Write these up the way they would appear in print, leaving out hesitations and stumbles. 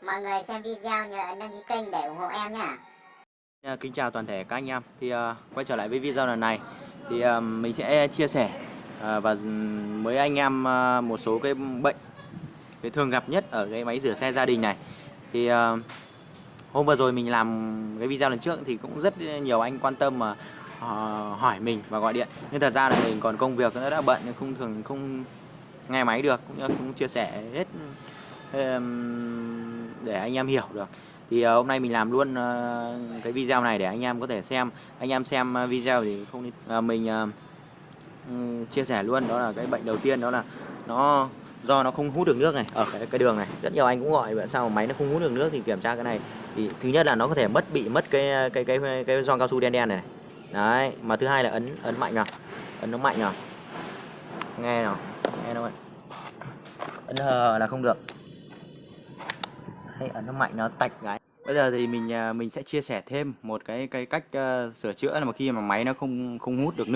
Mọi người xem video nhớ ấn đăng ký kênh để ủng hộ em nhé. Kính chào toàn thể các anh em. Quay trở lại với video lần này thì mình sẽ chia sẻ và với anh em một số cái bệnh thường gặp nhất ở cái máy rửa xe gia đình này. Thì hôm vừa rồi mình làm cái video lần trước thì cũng rất nhiều anh quan tâm mà hỏi mình và gọi điện, nhưng thật ra là mình còn công việc nó đã bận nên không nghe máy được, cũng không chia sẻ hết để anh em hiểu được. Thì hôm nay mình làm luôn cái video này để anh em có thể xem. Anh em xem video thì không mình chia sẻ luôn. Đó là cái bệnh đầu tiên, đó là nó do nó không hút được nước này, ở cái đường này. Rất nhiều anh cũng gọi vậy sao mà máy nó không hút được nước, thì kiểm tra cái này thì thứ nhất là nó có thể bị mất cái gioăng cao su đen đen này. Đấy, mà thứ hai là ấn mạnh nào. Ấn nó mạnh nào. Nghe nào, nghe nó mạnh. Ấn hờ là không được. Đấy, ấn nó mạnh nó tạch cái. Bây giờ thì mình sẽ chia sẻ thêm một cái cách sửa chữa là mà khi mà máy nó không hút được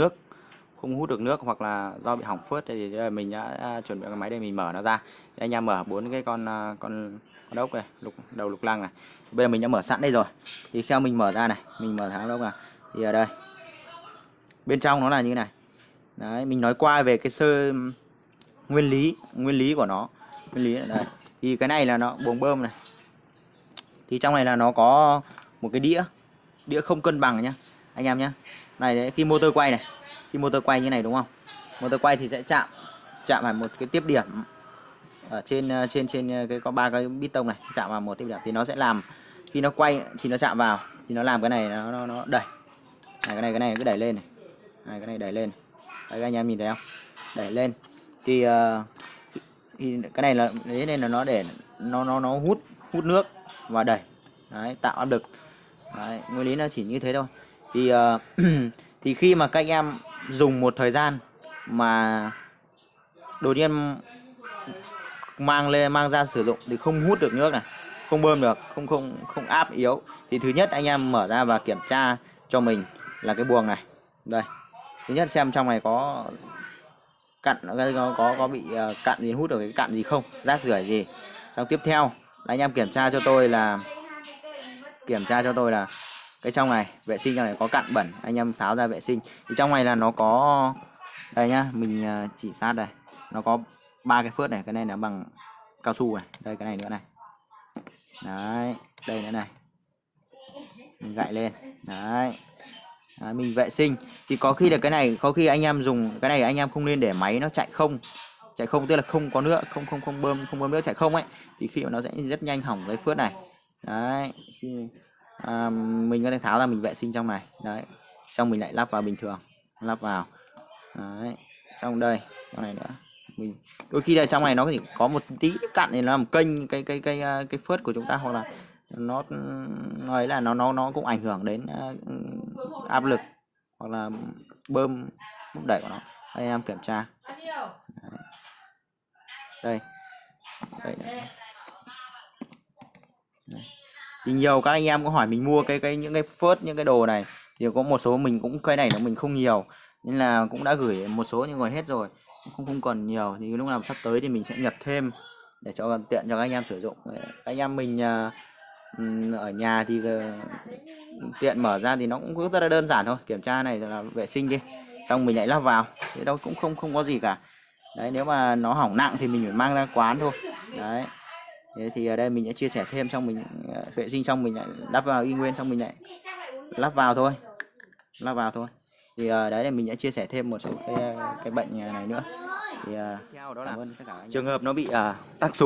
nước, hoặc là do bị hỏng phớt thì mình đã chuẩn bị cái máy đây, mình mở nó ra. Thì anh em mở 4 cái con ốc này, đầu lục lăng này. Bây giờ mình đã mở sẵn đây rồi. Thì khi mình mở ra này, mình mở tháo ốc vào thì ở đây bên trong nó là như này. Đấy, mình nói qua về cái nguyên lý của nó. Nguyên lý ở đây. Thì cái này là nó buồng bơm này. Thì trong này là nó có một cái đĩa không cân bằng nhá anh em nhá. Này đấy, khi motor quay này, khi motor quay như này đúng không? Motor quay thì sẽ chạm vào một cái tiếp điểm ở trên cái có 3 cái bít tông này, chạm vào một tiếp điểm thì nó sẽ làm, khi nó quay thì nó chạm vào thì nó làm cái này nó đẩy. Này, cái này cứ đẩy lên này. Cái này đẩy lên. Đấy, các anh em nhìn thấy không? Đẩy lên. Thì cái này là thế nên là nó để nó hút nước và đẩy. Đấy, tạo áp lực. Đấy, nguyên lý nó chỉ như thế thôi. Thì thì khi mà các anh em dùng một thời gian mà đột nhiên mang ra sử dụng thì không hút được nước này, không bơm được, không áp yếu, thì thứ nhất anh em mở ra và kiểm tra cho mình là cái buồng này. Đây. Thứ nhất xem trong này có cặn, có bị cặn gì, hút được cái cặn gì không, rác rưởi gì. Xong tiếp theo là anh em kiểm tra cho tôi là cái trong này, vệ sinh trong này có cặn bẩn, anh em tháo ra vệ sinh. Thì trong này là nó có đây nhá, mình chỉ sát đây, nó có 3 cái phớt này, cái này nó bằng cao su này, đây cái này nữa này. Đấy, đây nữa này. Mình gậy lên. Đấy. Đấy, mình vệ sinh thì có khi là cái này, có khi anh em dùng cái này anh em không nên để máy nó chạy không, tức là không có nước, không bơm nước, chạy không ấy, thì khi mà nó sẽ rất nhanh hỏng cái phớt này. Đấy, khi mình có thể tháo ra, mình vệ sinh trong này. Đấy, xong mình lại lắp vào bình thường, lắp vào. Đấy, xong đây, trong này nữa, mình đôi khi là trong này nó chỉ có một tí cặn thì nó làm kênh cái phớt của chúng ta, hoặc là nó ấy là nó cũng ảnh hưởng đến áp lực hoặc là bơm mức đẩy của nó. Đây em kiểm tra. Đây. Đây. Thì nhiều các anh em có hỏi mình mua những cái phớt, những cái đồ này, thì có một số mình cũng, cái này là mình không nhiều nên là cũng đã gửi một số những người hết rồi, không còn nhiều. Thì lúc nào sắp tới thì mình sẽ nhập thêm để cho tiện cho các anh em sử dụng. Anh em mình ở nhà thì tiện mở ra thì nó cũng rất là đơn giản thôi. Kiểm tra này rồi là vệ sinh đi, xong mình lại lắp vào, thế đâu cũng không có gì cả. Đấy, nếu mà nó hỏng nặng thì mình phải mang ra quán thôi. Đấy, thế thì ở đây mình sẽ chia sẻ thêm, xong mình vệ sinh xong mình lại lắp vào y nguyên, xong mình lại lắp vào thôi. Thì đấy là mình sẽ chia sẻ thêm một số cái bệnh này nữa. Thì theo đó là trường hợp nó bị tắc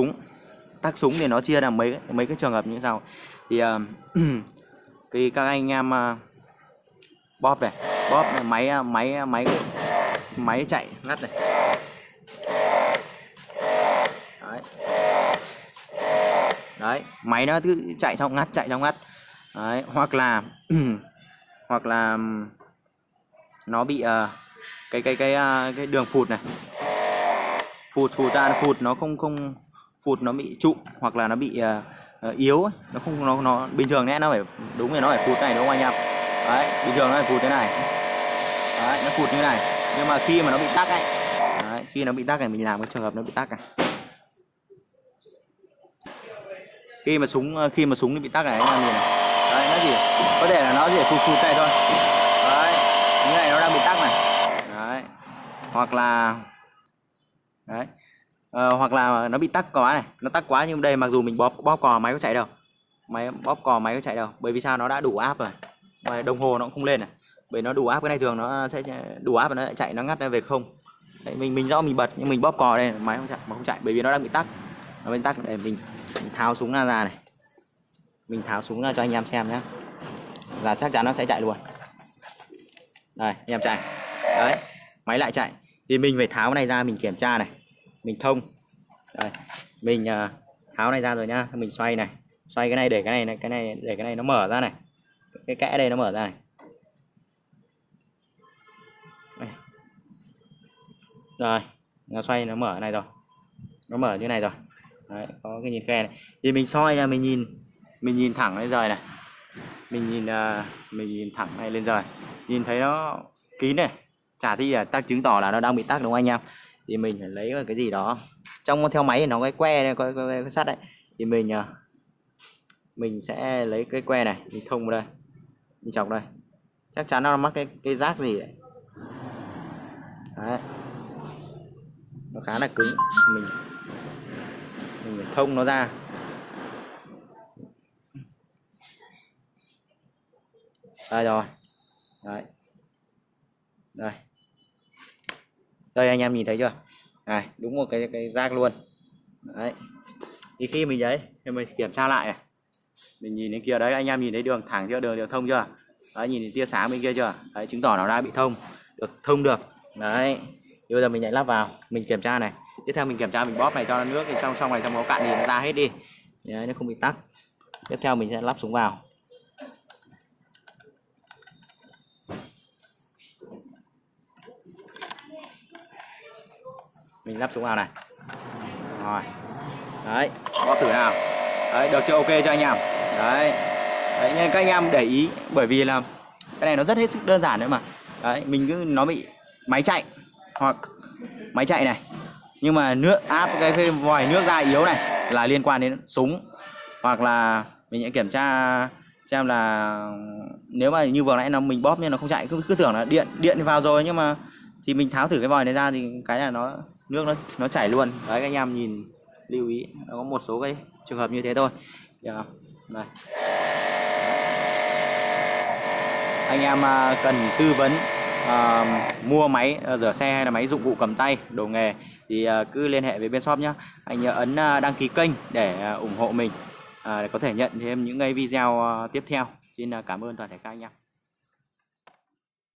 súng thì nó chia là mấy cái trường hợp như sau. Thì khi các anh em bóp này, máy chạy ngắt này. Đấy, máy nó cứ chạy xong ngắt. Đấy, hoặc là nó bị cái đường phụt này, phụt nó không phụt, nó bị trụm, hoặc là nó bị yếu ấy. Nó bình thường nó phải đúng là nó phải phụt này đúng không anh em? Đấy, bình thường nó phải phụt thế này. Đấy, nó phụt như này. Nhưng mà khi mà nó bị tắc ấy, khi nó bị tắc này, mình làm cái trường hợp nó bị tắc này. khi mà súng bị tắc này anh em nhìn này. Đấy, nó chỉ có thể là nó chỉ phụt phụt này thôi. Đấy, như này nó đang bị tắc này. Đấy. Hoặc là đấy. Hoặc là nó bị tắc quá này, nó tắc quá, nhưng đây mặc dù mình bóp cò máy có chạy đâu. Bóp cò máy có chạy đâu. Bởi vì sao? Nó đã đủ áp rồi. Mà đồng hồ nó cũng không lên này. Bởi nó đủ áp, cái này thường nó sẽ đủ áp và nó lại chạy, nó ngắt ra về không. Đấy, mình rõ mình bật nhưng mình bóp cò đây máy không chạy, mà không chạy bởi vì nó đang bị tắc. Nó bị tắc để mình tháo súng ra này. Mình tháo súng ra cho anh em xem nhé, là chắc chắn nó sẽ chạy luôn. Đây anh em chạy. Đấy, máy lại chạy. Thì mình phải tháo cái này ra, mình kiểm tra này, mình thông. Đây, mình tháo này ra rồi nhá, mình xoay này, xoay cái này để cái này để cái này nó mở ra này, cái kẽ đây nó mở ra này. Đây. Rồi nó xoay, nó mở này rồi, nó mở như này rồi. Đấy, có cái nhìn khe này thì mình soi ra, mình nhìn thẳng lên rời này, mình nhìn thẳng này lên rời, nhìn thấy nó kín này, chả thi là tác chứng tỏ là nó đang bị tắc, đúng không anh em? Thì mình phải lấy cái gì đó trong theo máy thì nó cái que này, cái sắt đấy, thì mình sẽ lấy cái que này, mình thông vào đây, mình chọc đây, chắc chắn nó mắc cái rác gì đấy. Đấy, nó khá là cứng, mình phải thông nó ra. Đây rồi. Đấy. Đây anh em nhìn thấy chưa? Này, đúng một cái rác luôn. Đấy. Thì khi mình đấy, thì mình kiểm tra lại này. Mình nhìn đến kia đấy, anh em nhìn thấy đường thẳng chưa? Đường thông chưa? Đấy, nhìn thấy tia sáng bên kia chưa? Đấy, chứng tỏ nó đã bị thông được. Đấy. Bây giờ mình lại lắp vào, mình kiểm tra này. Tiếp theo mình kiểm tra, mình bóp này cho nó nước thì trong này trong nó cạn thì nó ra hết đi. Đấy, nó không bị tắc. Tiếp theo mình sẽ lắp súng vào. Mình lắp súng vào này. Rồi. Đấy, bóp thử nào. Đấy, được chưa? Ok cho anh em. Đấy. Đấy, nên các anh em để ý, bởi vì là cái này nó rất hết sức đơn giản nữa mà. Đấy, mình cứ nó bị máy chạy hoặc máy chạy này, nhưng mà nước áp cái vòi nước ra yếu này là liên quan đến súng. Hoặc là mình sẽ kiểm tra xem là nếu mà như vừa nãy mình bóp nhưng nó không chạy, cứ tưởng là điện vào rồi, nhưng mà thì mình tháo thử cái vòi này ra thì cái là nước nó chảy luôn. Đấy, các anh em nhìn lưu ý, nó có một số cái trường hợp như thế thôi. Đây. Anh em cần tư vấn mua máy rửa xe hay là máy dụng cụ cầm tay đồ nghề thì cứ liên hệ với bên shop nhé. Anh nhớ ấn đăng ký kênh để ủng hộ mình, để có thể nhận thêm những cái video tiếp theo. Xin cảm ơn toàn thể các anh em.